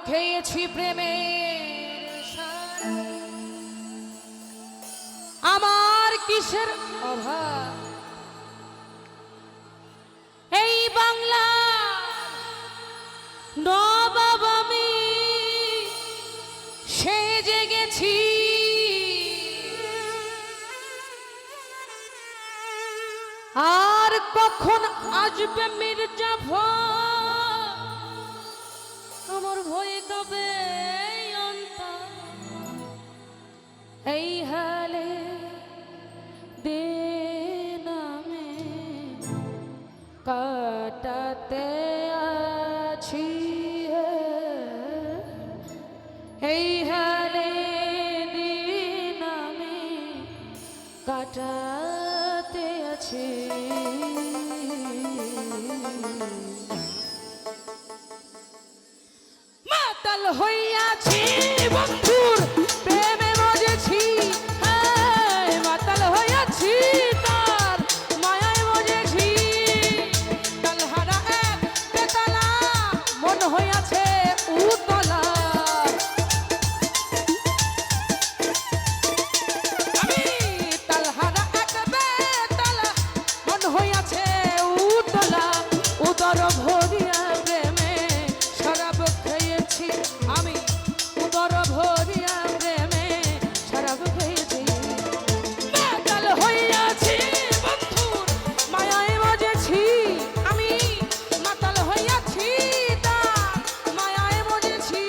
খেয়েছি প্রেমের সার, আমার কিসের অভাব এই বাংলা নবাব আমি সেজে গেছি। আর কখন আসবে মির্জাফর আমার ভয়ে কবে অন্তর, এই হালে দিন আমি কাটাতে আছি, এই হালে দিন আমি কাটাতে আছি। মাতাল হইয়াছি বন্ধুর প্রেমে মজেছি, মাতাল হইয়াছি তার মায়ায় মজেছি। তালহারা এক বেতালা মন হইয়াছে উতলা, আমি তালহারা এক বেতালা মন হইয়াছে উতলা। উদর ভরিয়া প্রেমে শরাব খেয়েছি আমি, উদর ভরিয়া প্রেমে শরাব খেয়েছি। মাতাল হইয়াছি বন্ধুর মায়ায় মজেছি, আমি মাতাল হইয়াছি তার মায়ায় মজেছি।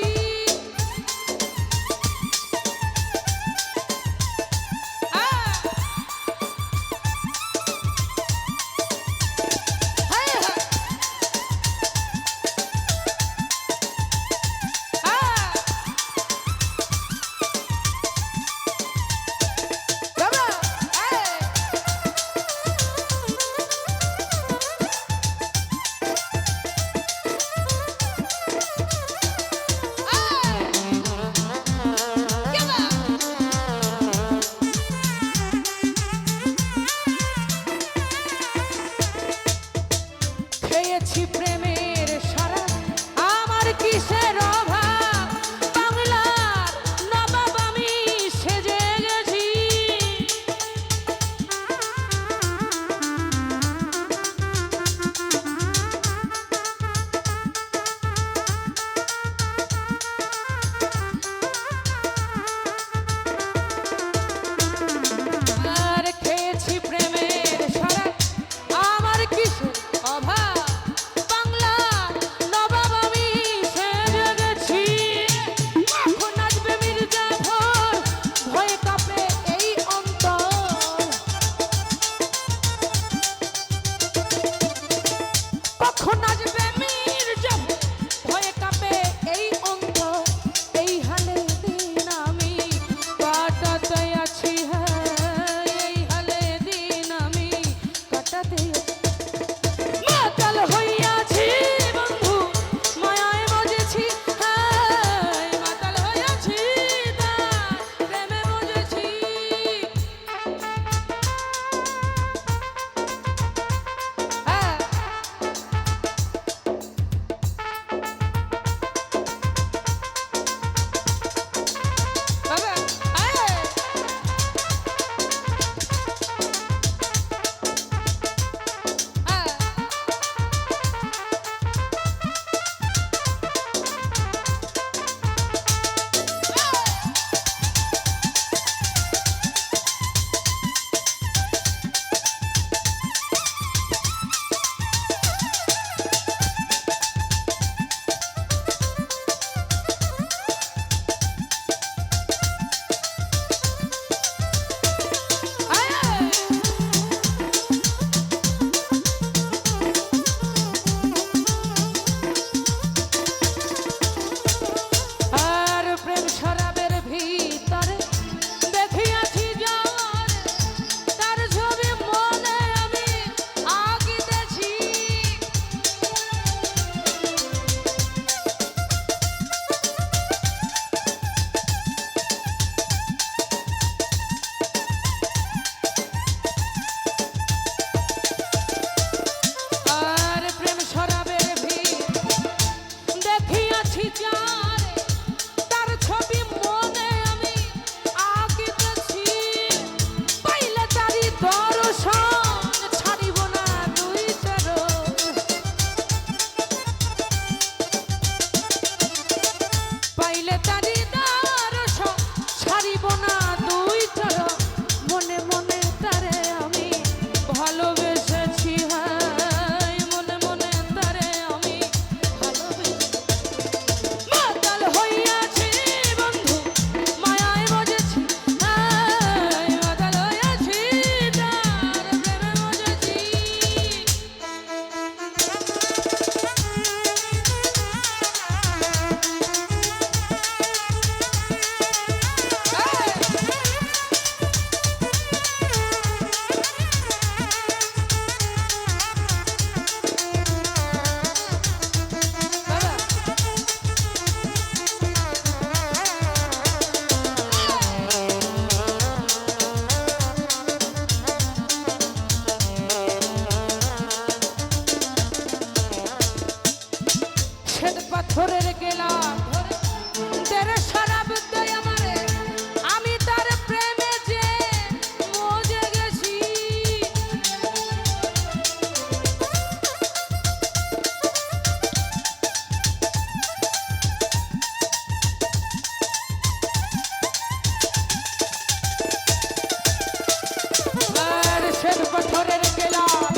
পাথরের গেলাম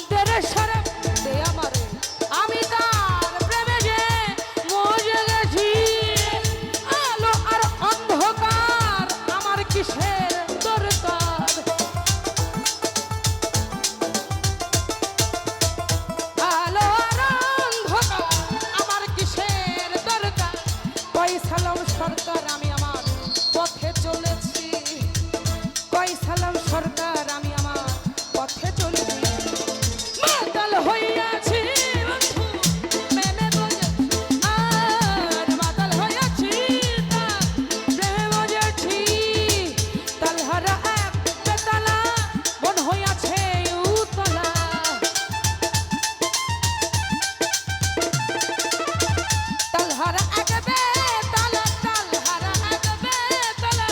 তেরে সারা দে আমারে আমি তার প্রেমে যে মজে গেছি আলো আর অন্ধকার আমার কিসের দরকার আলো আর অন্ধকার আমার কিসের দরকার কইসালাম সরকার আমি আমার পথে চলেছি কইসালাম সরকার আমি আমার পথে চলেছি মাতাল হইয়াছি বন্ধু প্রেমে বজেছি আর মাতাল হইয়াছি তার প্রেমে বজেছি তালহারা এক বেতালা মন হইয়াছে উতলা তালহারা এক বেতালা তালহারা এক বেতালা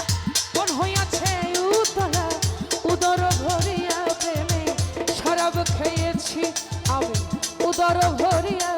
মন হইয়াছে উতলা উদর ভরিয়া প্রেমে শরাব খেয়েছি আমি উদর ভরিয়া